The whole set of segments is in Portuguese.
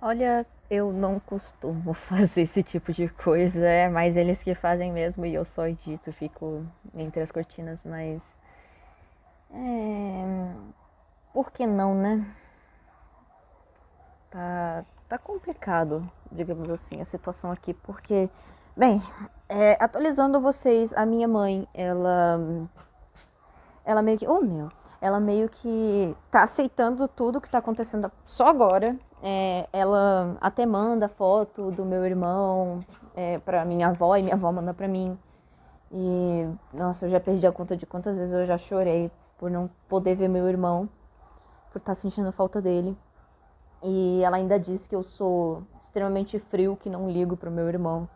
Olha, eu não costumo fazer esse tipo de coisa, é mais eles que fazem mesmo e eu só edito, fico entre as cortinas, mas. É. Por que não, né? Tá complicado, digamos assim, a situação aqui, porque. Bem, atualizando vocês, a minha mãe, ela meio que. Oh, meu! Ela meio que tá aceitando tudo que tá acontecendo só agora. Ela até manda foto do meu irmão pra minha avó e minha avó manda pra mim. E, nossa, eu já perdi a conta de quantas vezes eu já chorei por não poder ver meu irmão, por estar sentindo falta dele. E ela ainda diz que eu sou extremamente frio, que não ligo pro meu irmão.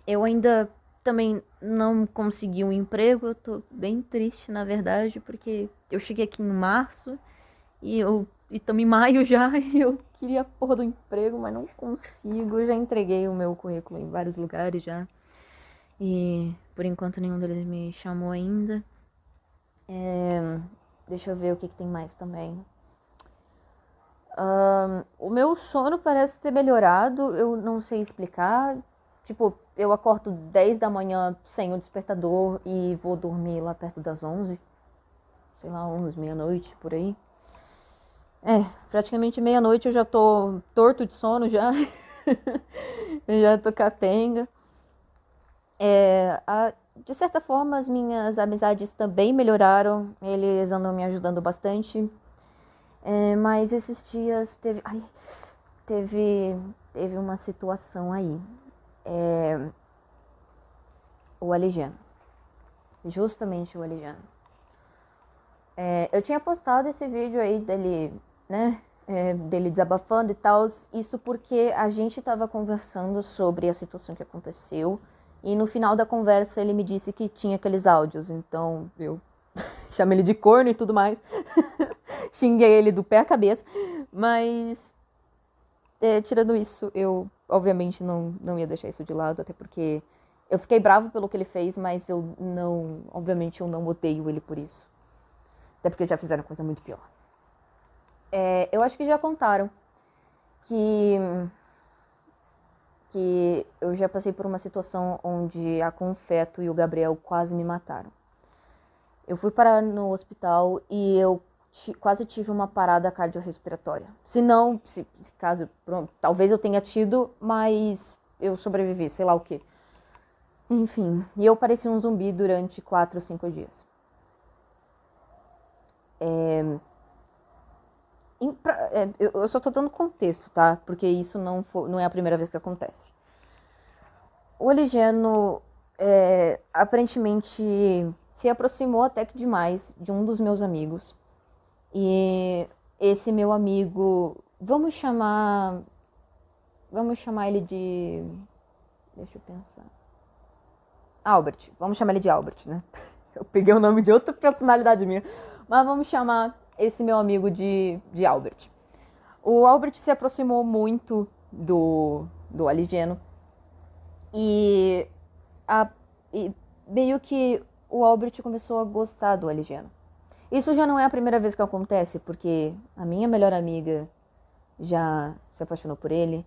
Eu ainda também não consegui um emprego, eu tô bem triste, na verdade, porque eu cheguei aqui em março e estamos em maio já e eu queria a porra do emprego, mas não consigo. Eu já entreguei o meu currículo em vários lugares já. E por enquanto nenhum deles me chamou ainda. Deixa eu ver o que tem mais também. O meu sono parece ter melhorado, eu não sei explicar. Tipo, eu acordo 10 da manhã sem o despertador e vou dormir lá perto das 11. Sei lá, 11, meia-noite, por aí. Praticamente meia-noite eu já tô torto de sono já. Eu já tô capenga. De certa forma, as minhas amizades também melhoraram. Eles andam me ajudando bastante. Mas esses dias teve, teve uma situação aí. O Aligiano. Justamente o Aligiano. Eu tinha postado esse vídeo aí dele, né? Dele desabafando e tal. Isso porque a gente tava conversando sobre a situação que aconteceu. E no final da conversa ele me disse que tinha aqueles áudios. Então eu chamei ele de corno e tudo mais. Xinguei ele do pé à cabeça. Mas, tirando isso, eu obviamente não ia deixar isso de lado. Até porque eu fiquei bravo pelo que ele fez, mas eu não. Obviamente eu não odeio ele por isso. Até porque já fizeram coisa muito pior. Eu acho que já contaram que, que eu já passei por uma situação onde a Confeto e o Gabriel quase me mataram. Eu fui parar no hospital e eu quase tive uma parada cardiorrespiratória. Se não, se caso, pronto, talvez eu tenha tido, mas eu sobrevivi, sei lá o quê. Enfim, e eu parecia um zumbi durante 4 ou 5 dias. Eu só tô dando contexto, tá? Porque isso não é a primeira vez que acontece. O Eligeno aparentemente se aproximou até que demais de um dos meus amigos. E esse meu amigo, vamos chamar ele de, deixa eu pensar. Albert, vamos chamar ele de Albert, né? Eu peguei o nome de outra personalidade minha, mas vamos chamar esse meu amigo de Albert. O Albert se aproximou muito do Aligeno e, e meio que o Albert começou a gostar do Aligeno. Isso já não é a primeira vez que acontece, porque a minha melhor amiga já se apaixonou por ele.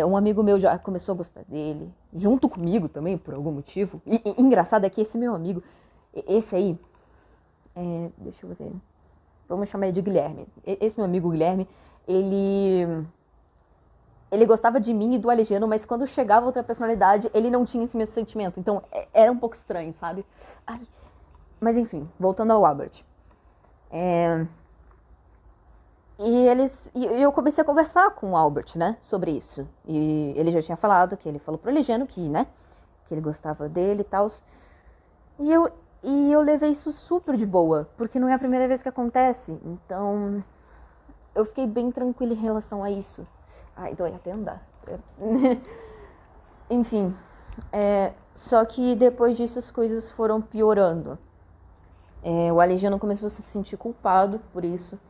Um amigo meu já começou a gostar dele, junto comigo também, por algum motivo. E engraçado é que esse meu amigo, esse aí, deixa eu ver, vamos chamar ele de Guilherme. Esse meu amigo Guilherme, ele gostava de mim e do Alejandro, mas quando chegava outra personalidade, ele não tinha esse mesmo sentimento. Então era um pouco estranho, sabe? Ai. Mas enfim, voltando ao Albert. E eu comecei a conversar com o Albert, né, sobre isso. E ele já tinha falado, que ele falou pro Alejandro que, né, que ele gostava dele e tal. E eu levei isso super de boa, porque não é a primeira vez que acontece. Então, eu fiquei bem tranquila em relação a isso. Ai, dói até andar. Enfim, só que depois disso as coisas foram piorando. O Alejandro começou a se sentir culpado por isso.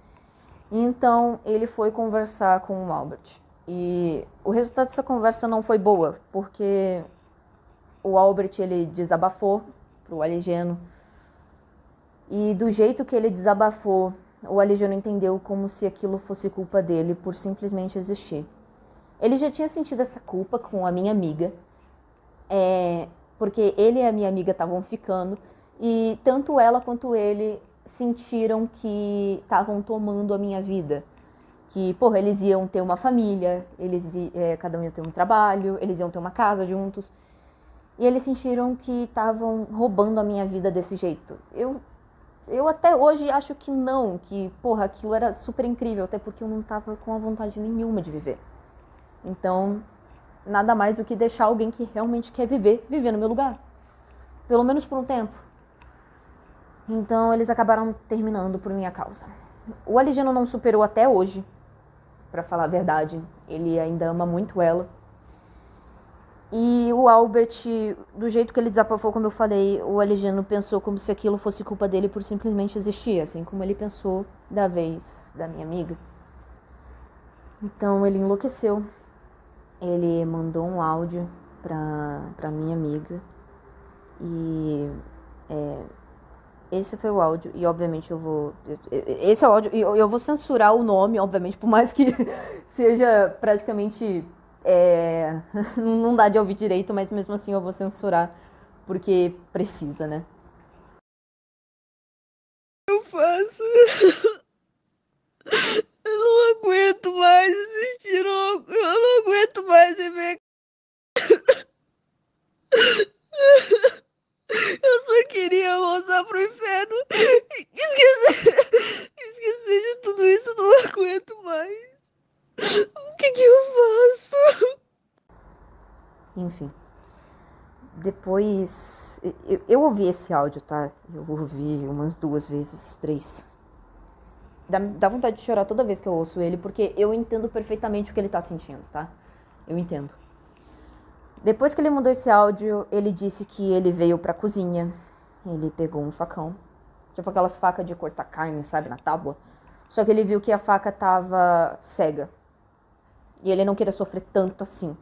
Então ele foi conversar com o Albert. E o resultado dessa conversa não foi boa, porque o Albert ele desabafou pro Aligeno. E do jeito que ele desabafou, o Alijano entendeu como se aquilo fosse culpa dele por simplesmente existir. Ele já tinha sentido essa culpa com a minha amiga, porque ele e a minha amiga estavam ficando, e tanto ela quanto ele sentiram que estavam tomando a minha vida. Que, porra, eles iam ter uma família, cada um ia ter um trabalho, eles iam ter uma casa juntos. E eles sentiram que estavam roubando a minha vida desse jeito. Eu até hoje acho que não, que, porra, aquilo era super incrível, até porque eu não tava com a vontade nenhuma de viver. Então, nada mais do que deixar alguém que realmente quer viver no meu lugar. Pelo menos por um tempo. Então, eles acabaram terminando por minha causa. O Alijano não superou até hoje, pra falar a verdade. Ele ainda ama muito ela. E o Albert, do jeito que ele desabafou, como eu falei, o Alijano pensou como se aquilo fosse culpa dele por simplesmente existir, assim como ele pensou da vez da minha amiga. Então ele enlouqueceu. Ele mandou um áudio pra minha amiga. E esse foi o áudio. E obviamente eu vou... Esse é o áudio. E eu vou censurar o nome, obviamente, por mais que seja praticamente... não dá de ouvir direito, mas mesmo assim eu vou censurar, porque precisa, né? Eu faço. Eu não aguento mais assistir, eu não aguento mais ver. Eu só queria voltar pro inferno. Esquecer de tudo isso, eu não aguento mais. O que eu faço? Enfim. Depois... Eu ouvi esse áudio, tá? Eu ouvi umas 2 vezes, 3. Dá vontade de chorar toda vez que eu ouço ele, porque eu entendo perfeitamente o que ele tá sentindo, tá? Eu entendo. Depois que ele mandou esse áudio, ele disse que ele veio pra cozinha. Ele pegou um facão. Tipo aquelas facas de cortar carne, sabe, na tábua. Só que ele viu que a faca tava cega. E ele não queria sofrer tanto assim.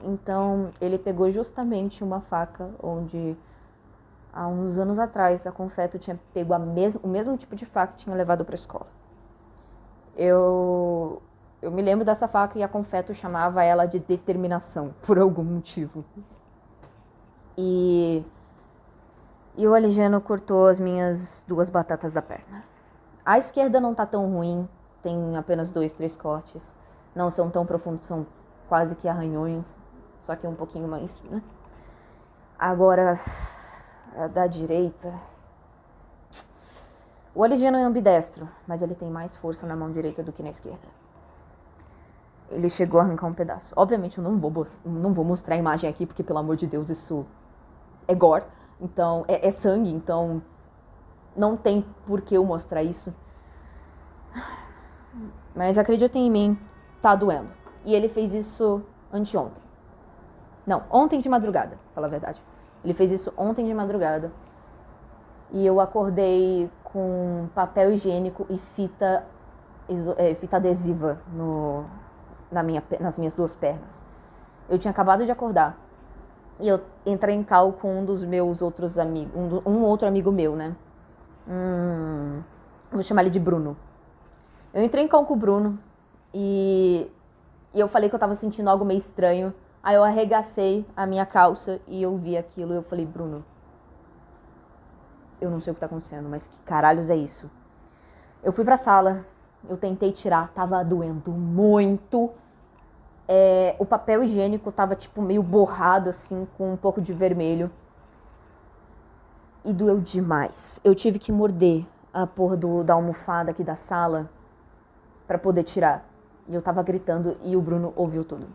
Então, ele pegou justamente uma faca onde, há uns anos atrás, a Confeto tinha pego o mesmo tipo de faca que tinha levado pra escola. Eu me lembro dessa faca e a Confeto chamava ela de determinação, por algum motivo. E o Alijano cortou as minhas 2 batatas da perna. A esquerda não tá tão ruim, tem apenas 2, 3 cortes. Não são tão profundos, são quase que arranhões, só que um pouquinho mais, né? Agora, a da direita... O Alijano é ambidestro, mas ele tem mais força na mão direita do que na esquerda. Ele chegou a arrancar um pedaço. Obviamente eu não vou mostrar a imagem aqui, porque pelo amor de Deus isso é gore. Então, é sangue, então não tem por que eu mostrar isso. Mas acreditem em mim, tá doendo. E ele fez isso anteontem. Não, ontem de madrugada, pra falar a verdade. Ele fez isso ontem de madrugada. E eu acordei com papel higiênico e fita adesiva nas minhas 2 pernas. Eu tinha acabado de acordar. E eu entrei em cal com um dos meus outros amigos, um outro amigo meu, né? Vou chamar ele de Bruno. Eu entrei em cal com o Bruno e eu falei que eu tava sentindo algo meio estranho. Aí eu arregacei a minha calça e eu vi aquilo e eu falei, Bruno, eu não sei o que tá acontecendo, mas que caralhos é isso? Eu fui pra sala, eu tentei tirar, tava doendo muito. O papel higiênico tava tipo meio borrado assim, com um pouco de vermelho. E doeu demais. Eu tive que morder a porra da almofada aqui da sala pra poder tirar. E eu tava gritando e o Bruno ouviu tudo.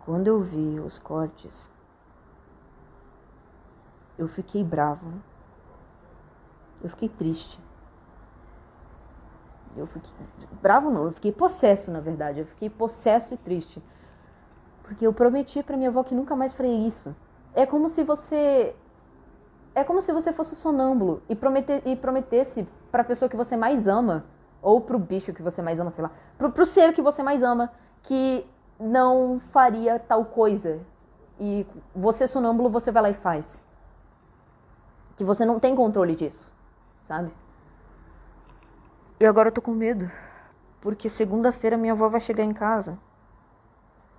Quando eu vi os cortes, eu fiquei bravo. Eu fiquei triste. Bravo não, eu fiquei possesso, na verdade. Eu fiquei possesso e triste. Porque eu prometi pra minha avó que nunca mais faria isso. É como se você fosse sonâmbulo e prometesse pra pessoa que você mais ama, ou pro bicho que você mais ama, sei lá, pro ser que você mais ama, que não faria tal coisa. E você, sonâmbulo, você vai lá e faz. Que você não tem controle disso. sabe? E agora eu tô com medo, porque segunda-feira minha avó vai chegar em casa.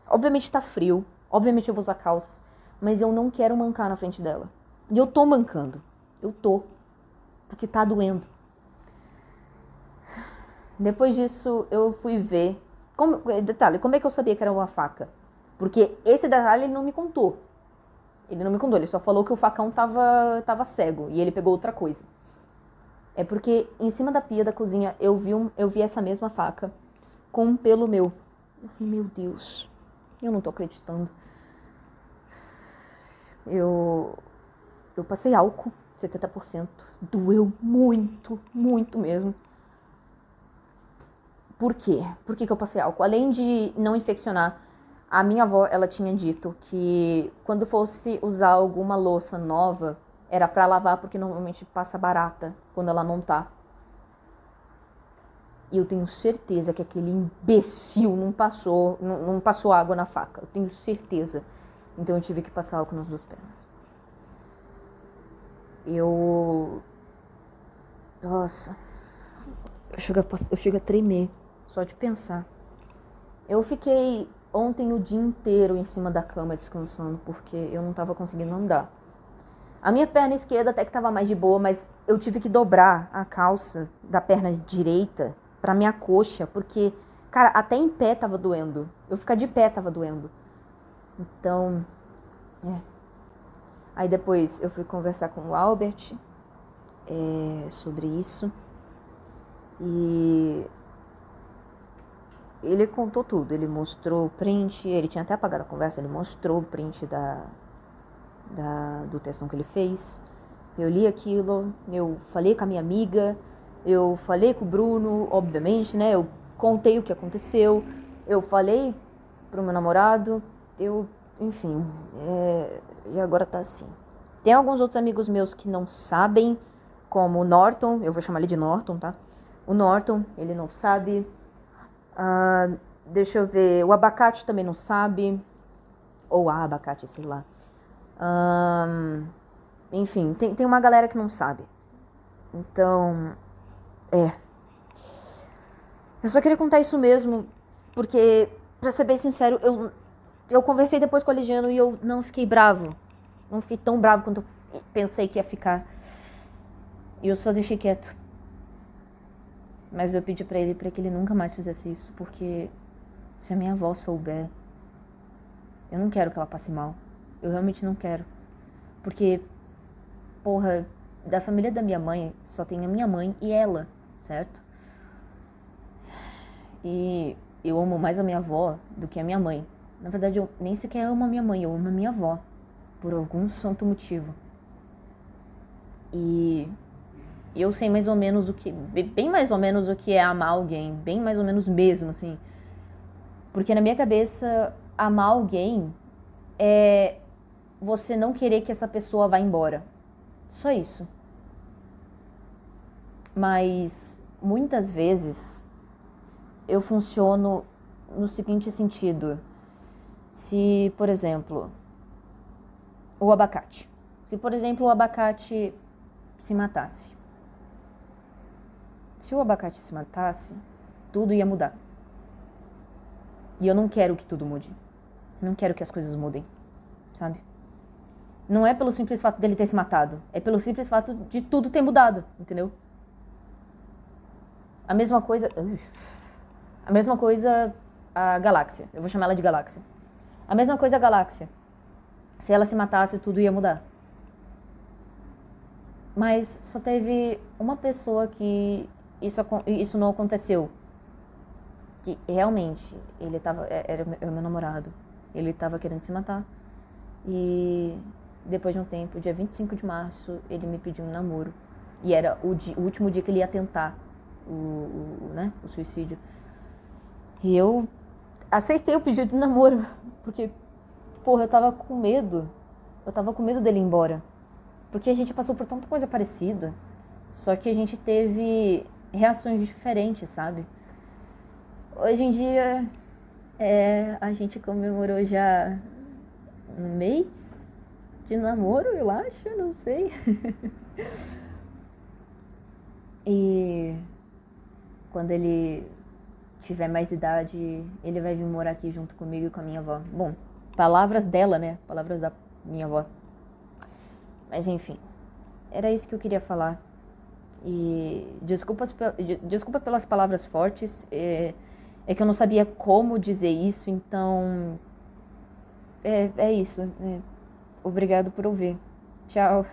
Obviamente tá frio, obviamente eu vou usar calças, mas eu não quero mancar na frente dela. E eu tô mancando, porque tá doendo. Depois disso, eu fui ver. Detalhe, como é que eu sabia que era uma faca? Porque esse detalhe ele não me contou. Ele só falou que o facão tava cego e ele pegou outra coisa. É porque em cima da pia da cozinha eu vi essa mesma faca com um pelo meu. Eu falei, meu Deus, eu não tô acreditando. Eu passei álcool, 70%. Doeu muito, muito mesmo. Por quê? Por que eu passei álcool? Além de não infeccionar, a minha avó, ela tinha dito que quando fosse usar alguma louça nova, era pra lavar, porque normalmente passa barata quando ela não tá. E eu tenho certeza que aquele imbecil não passou água na faca. Eu tenho certeza. Então eu tive que passar álcool nas duas pernas. Nossa. Eu chego a tremer. Só de pensar. Eu fiquei ontem o dia inteiro em cima da cama descansando, porque eu não tava conseguindo andar. A minha perna esquerda até que tava mais de boa, mas eu tive que dobrar a calça da perna direita pra minha coxa, porque, cara, até em pé tava doendo. Eu ficar de pé tava doendo. Então, Aí depois eu fui conversar com o Albert sobre isso. E ele contou tudo, ele mostrou o print, ele tinha até apagado a conversa, ele mostrou o print do testão que ele fez. Eu li aquilo, eu falei com a minha amiga, eu falei com o Bruno, obviamente, né? Eu contei o que aconteceu, eu falei pro meu namorado, enfim, e agora tá assim. Tem alguns outros amigos meus que não sabem, como o Norton, eu vou chamar ele de Norton, tá? O Norton, ele não sabe. Deixa eu ver, o Abacate também não sabe. Ou a Abacate, sei lá. Enfim, tem uma galera que não sabe. Então, eu só queria contar isso mesmo, porque, pra ser bem sincero, eu conversei depois com o Aligiano e eu não fiquei bravo. Não fiquei tão bravo quanto eu pensei que ia ficar. E eu só deixei quieto. Mas eu pedi pra ele pra que ele nunca mais fizesse isso, porque se a minha avó souber, eu não quero que ela passe mal. Eu realmente não quero. Porque, porra, da família da minha mãe, só tem a minha mãe e ela, certo? E eu amo mais a minha avó do que a minha mãe. Na verdade, eu nem sequer amo a minha mãe, eu amo a minha avó. Por algum santo motivo. E eu sei mais ou menos bem mais ou menos o que é amar alguém. Bem mais ou menos mesmo, assim. Porque na minha cabeça, amar alguém é você não querer que essa pessoa vá embora. Só isso. Mas muitas vezes eu funciono no seguinte sentido. Se, por exemplo, o abacate. Se, por exemplo, o abacate se matasse. Se o abacate se matasse, tudo ia mudar. E eu não quero que tudo mude. Não quero que as coisas mudem, sabe? Não é pelo simples fato dele ter se matado. É pelo simples fato de tudo ter mudado, entendeu? A mesma coisa a galáxia. Eu vou chamar ela de galáxia. A mesma coisa a galáxia. Se ela se matasse, tudo ia mudar. Mas só teve uma pessoa que isso não aconteceu. Que realmente, era o meu namorado. Ele tava querendo se matar. E depois de um tempo, dia 25 de março, ele me pediu um namoro. E era o último dia que ele ia tentar o suicídio. E eu aceitei o pedido de namoro. Porque, porra, eu tava com medo. Eu tava com medo dele ir embora. Porque a gente passou por tanta coisa parecida. Só que a gente teve reações diferentes, sabe? Hoje em dia, a gente comemorou já um mês de namoro, eu acho, não sei. E quando ele tiver mais idade, ele vai vir morar aqui junto comigo e com a minha avó. Bom, palavras dela, né? Palavras da minha avó. Mas enfim, era isso que eu queria falar. E desculpa pelas palavras fortes. É que eu não sabia como dizer isso, então. É isso. Obrigado por ouvir. Tchau.